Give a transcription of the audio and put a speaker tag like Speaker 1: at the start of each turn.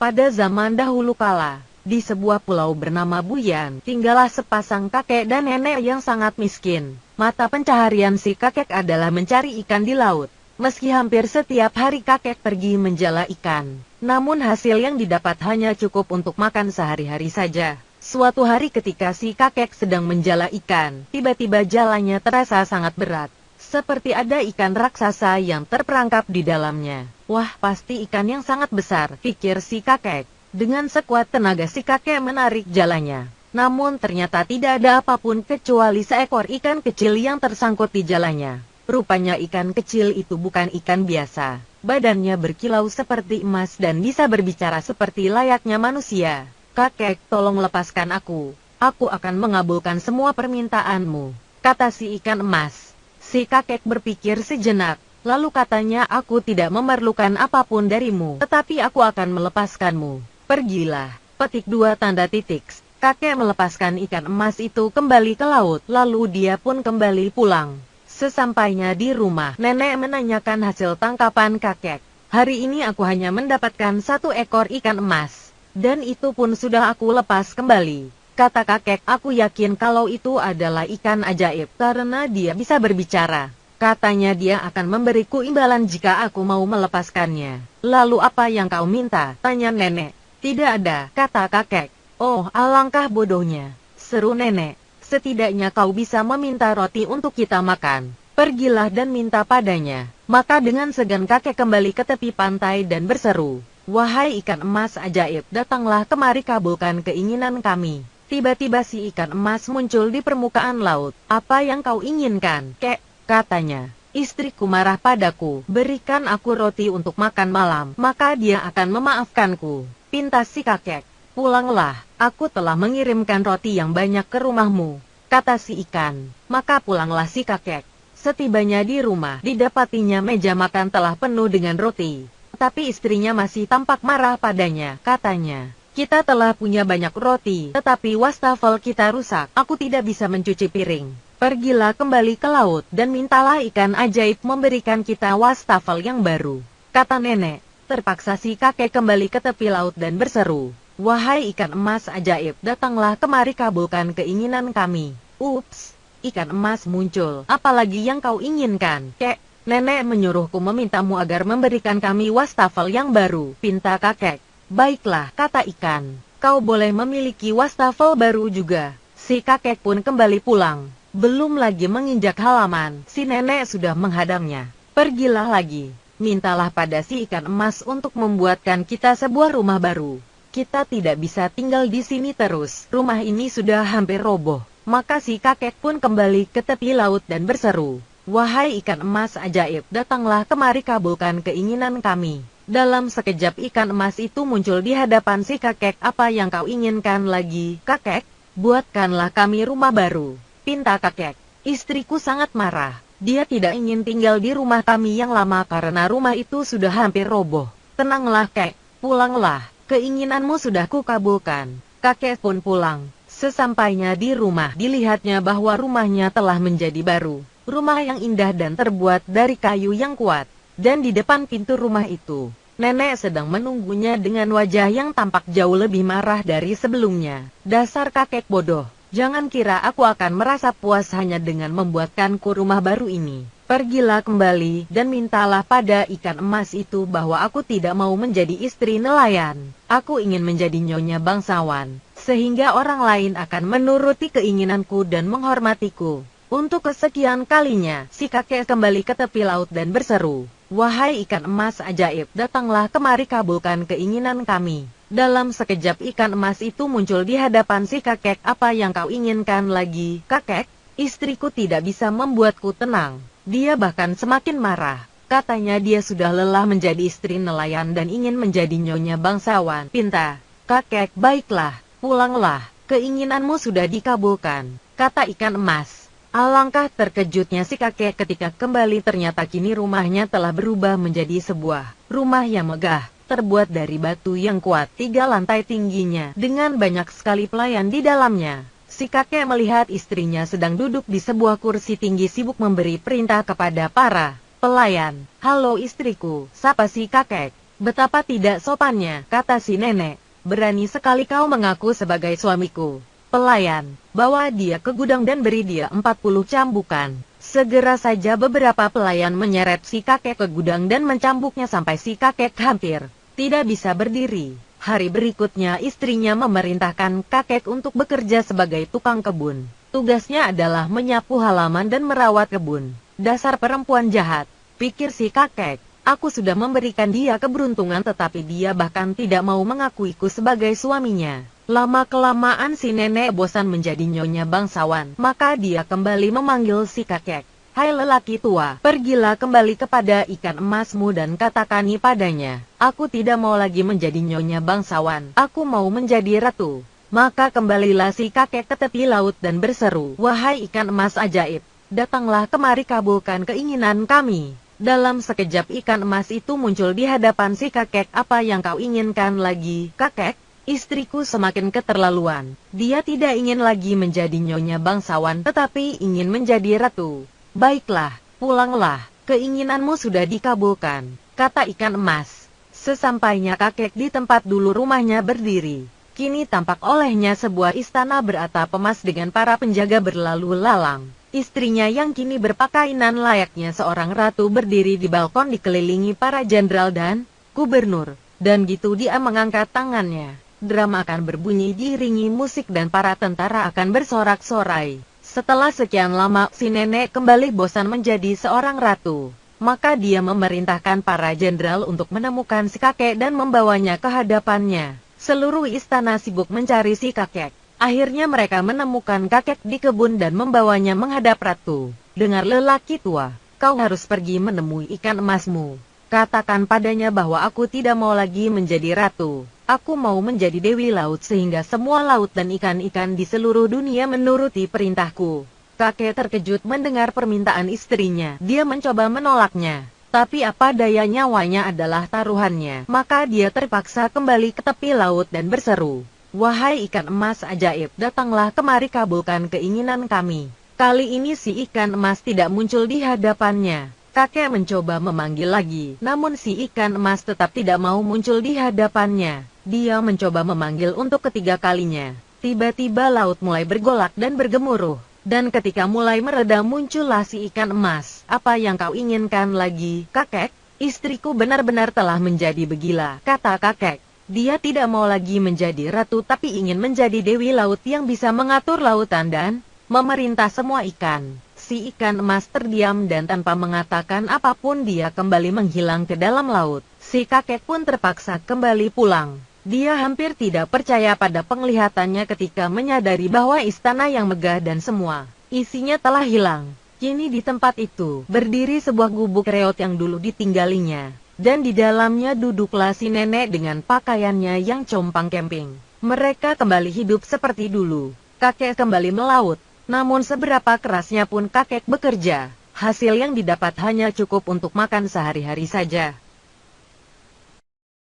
Speaker 1: Pada zaman dahulu kala, di sebuah pulau bernama Buyan, tinggallah sepasang kakek dan nenek yang sangat miskin. Mata pencaharian si kakek adalah mencari ikan di laut. Meski hampir setiap hari kakek pergi menjala ikan, namun hasil yang didapat hanya cukup untuk makan sehari-hari saja. Suatu hari ketika si kakek sedang menjala ikan, tiba-tiba jalannya terasa sangat berat. Seperti ada ikan raksasa yang terperangkap di dalamnya. Wah, pasti ikan yang sangat besar, pikir si kakek. Dengan sekuat tenaga si kakek menarik jalannya. Namun ternyata tidak ada apapun kecuali seekor ikan kecil yang tersangkut di jalannya. Rupanya ikan kecil itu bukan ikan biasa. Badannya berkilau seperti emas dan bisa berbicara seperti layaknya manusia. Kakek, tolong lepaskan aku. Aku akan mengabulkan semua permintaanmu, kata si ikan emas. Si kakek berpikir sejenak, lalu katanya, aku tidak memerlukan apapun darimu, tetapi aku akan melepaskanmu. Pergilah. Petik 2 tanda titik. Kakek melepaskan ikan emas itu kembali ke laut, lalu dia pun kembali pulang. Sesampainya di rumah, nenek menanyakan hasil tangkapan kakek. Hari ini aku hanya mendapatkan 1 ekor ikan emas, dan itu pun sudah aku lepas kembali. Kata kakek, aku yakin kalau itu adalah ikan ajaib, karena dia bisa berbicara. Katanya dia akan memberiku imbalan jika aku mau melepaskannya. Lalu apa yang kau minta? Tanya nenek. Tidak ada, kata kakek. Oh, alangkah bodohnya, seru nenek. Setidaknya kau bisa meminta roti untuk kita makan. Pergilah dan minta padanya. Maka dengan segan kakek kembali ke tepi pantai dan berseru, wahai ikan emas ajaib, datanglah kemari kabulkan keinginan kami. Tiba-tiba si ikan emas muncul di permukaan laut. Apa yang kau inginkan, kek? Katanya. Istriku marah padaku, berikan aku roti untuk makan malam, maka dia akan memaafkanku. Pinta si kakek. Pulanglah, aku telah mengirimkan roti yang banyak ke rumahmu, kata si ikan. Maka pulanglah si kakek. Setibanya di rumah, didapatinya meja makan telah penuh dengan roti. Tapi istrinya masih tampak marah padanya, katanya. Kita telah punya banyak roti, tetapi wastafel kita rusak, aku tidak bisa mencuci piring. Pergilah kembali ke laut, dan mintalah ikan ajaib memberikan kita wastafel yang baru, kata nenek. Terpaksa si kakek kembali ke tepi laut dan berseru, wahai ikan emas ajaib, datanglah kemari kabulkan keinginan kami. Ups, ikan emas muncul. Apalagi yang kau inginkan, kek? Nenek menyuruhku memintamu agar memberikan kami wastafel yang baru, pinta kakek. Baiklah, kata ikan. Kau boleh memiliki wastafel baru juga. Si kakek pun kembali pulang. Belum lagi menginjak halaman, si nenek sudah menghadangnya. Pergilah lagi. Mintalah pada si ikan emas untuk membuatkan kita sebuah rumah baru. Kita tidak bisa tinggal di sini terus. Rumah ini sudah hampir roboh. Maka si kakek pun kembali ke tepi laut dan berseru, wahai ikan emas ajaib, datanglah kemari kabulkan keinginan kami. Dalam sekejap ikan emas itu muncul di hadapan si kakek. Apa yang kau inginkan lagi, kakek? Buatkanlah kami rumah baru, pinta kakek. Istriku sangat marah. Dia tidak ingin tinggal di rumah kami yang lama karena rumah itu sudah hampir roboh. Tenanglah kek, pulanglah, keinginanmu sudah kukabulkan. Kakek pun pulang. Sesampainya di rumah, dilihatnya bahwa rumahnya telah menjadi baru. Rumah yang indah dan terbuat dari kayu yang kuat. Dan di depan pintu rumah itu, nenek sedang menunggunya dengan wajah yang tampak jauh lebih marah dari sebelumnya. Dasar kakek bodoh. Jangan kira aku akan merasa puas hanya dengan membuatkanku rumah baru ini. Pergilah kembali dan mintalah pada ikan emas itu bahwa aku tidak mau menjadi istri nelayan. Aku ingin menjadi nyonya bangsawan, sehingga orang lain akan menuruti keinginanku dan menghormatiku. Untuk kesekian kalinya, si kakek kembali ke tepi laut dan berseru, wahai ikan emas ajaib, datanglah kemari kabulkan keinginan kami. Dalam sekejap ikan emas itu muncul di hadapan si kakek. Apa yang kau inginkan lagi, kakek? Istriku tidak bisa membuatku tenang. Dia bahkan semakin marah. Katanya dia sudah lelah menjadi istri nelayan dan ingin menjadi nyonya bangsawan. Pinta, kakek, baiklah, pulanglah. Keinginanmu sudah dikabulkan, kata ikan emas. Alangkah terkejutnya si kakek ketika kembali ternyata kini rumahnya telah berubah menjadi sebuah rumah yang megah. Terbuat dari batu yang kuat, 3 lantai tingginya, dengan banyak sekali pelayan di dalamnya. Si kakek melihat istrinya sedang duduk di sebuah kursi tinggi sibuk memberi perintah kepada para pelayan. Halo istriku, sapa si kakek. Betapa tidak sopannya, kata si nenek. Berani sekali kau mengaku sebagai suamiku. Pelayan, bawa dia ke gudang dan beri dia 40 cambukan. Segera saja beberapa pelayan menyeret si kakek ke gudang dan mencambuknya sampai si kakek hampir tidak bisa berdiri. Hari berikutnya istrinya memerintahkan kakek untuk bekerja sebagai tukang kebun. Tugasnya adalah menyapu halaman dan merawat kebun. Dasar perempuan jahat, pikir si kakek. Aku sudah memberikan dia keberuntungan tetapi dia bahkan tidak mau mengakuiku sebagai suaminya. Lama-kelamaan si nenek bosan menjadi nyonya bangsawan, maka dia kembali memanggil si kakek. Hai lelaki tua, pergilah kembali kepada ikan emasmu dan katakani padanya. Aku tidak mau lagi menjadi nyonya bangsawan, aku mau menjadi ratu. Maka kembalilah si kakek ke tepi laut dan berseru, wahai ikan emas ajaib, datanglah kemari kabulkan keinginan kami. Dalam sekejap ikan emas itu muncul di hadapan si kakek. Apa yang kau inginkan lagi, kakek? Istriku semakin keterlaluan. Dia tidak ingin lagi menjadi nyonya bangsawan tetapi ingin menjadi ratu. Baiklah, pulanglah, keinginanmu sudah dikabulkan, kata ikan emas. Sesampainya kakek di tempat dulu rumahnya berdiri, kini tampak olehnya sebuah istana beratap emas dengan para penjaga berlalu lalang. Istrinya yang kini berpakaian layaknya seorang ratu berdiri di balkon dikelilingi para jenderal dan gubernur. Dan gitu dia mengangkat tangannya. Drum akan berbunyi diiringi musik dan para tentara akan bersorak-sorai. Setelah sekian lama si nenek kembali bosan menjadi seorang ratu. Maka dia memerintahkan para jenderal untuk menemukan si kakek dan membawanya ke hadapannya. Seluruh istana sibuk mencari si kakek. Akhirnya mereka menemukan kakek di kebun dan membawanya menghadap ratu. Dengar lelaki tua, kau harus pergi menemui ikan emasmu. Katakan padanya bahwa aku tidak mau lagi menjadi ratu. Aku mau menjadi dewi laut sehingga semua laut dan ikan-ikan di seluruh dunia menuruti perintahku. Kakek terkejut mendengar permintaan istrinya. Dia mencoba menolaknya. Tapi apa daya, nyawanya adalah taruhannya. Maka dia terpaksa kembali ke tepi laut dan berseru, wahai ikan emas ajaib, datanglah kemari kabulkan keinginan kami. Kali ini si ikan emas tidak muncul di hadapannya. Kakek mencoba memanggil lagi, namun si ikan emas tetap tidak mau muncul di hadapannya. Dia mencoba memanggil untuk ketiga kalinya. Tiba-tiba laut mulai bergolak dan bergemuruh. Dan ketika mulai mereda muncullah si ikan emas. Apa yang kau inginkan lagi, kakek? Istriku benar-benar telah menjadi begila, kata kakek. Dia tidak mau lagi menjadi ratu tapi ingin menjadi dewi laut yang bisa mengatur lautan dan memerintah semua ikan. Si ikan emas terdiam dan tanpa mengatakan apapun dia kembali menghilang ke dalam laut. Si kakek pun terpaksa kembali pulang. Dia hampir tidak percaya pada penglihatannya ketika menyadari bahwa istana yang megah dan semua isinya telah hilang. Kini di tempat itu berdiri sebuah gubuk reot yang dulu ditinggalinya. Dan di dalamnya duduklah si nenek dengan pakaiannya yang compang-camping. Mereka kembali hidup seperti dulu. Kakek kembali melaut. Namun seberapa kerasnya pun kakek bekerja, hasil yang didapat hanya cukup untuk makan sehari-hari saja.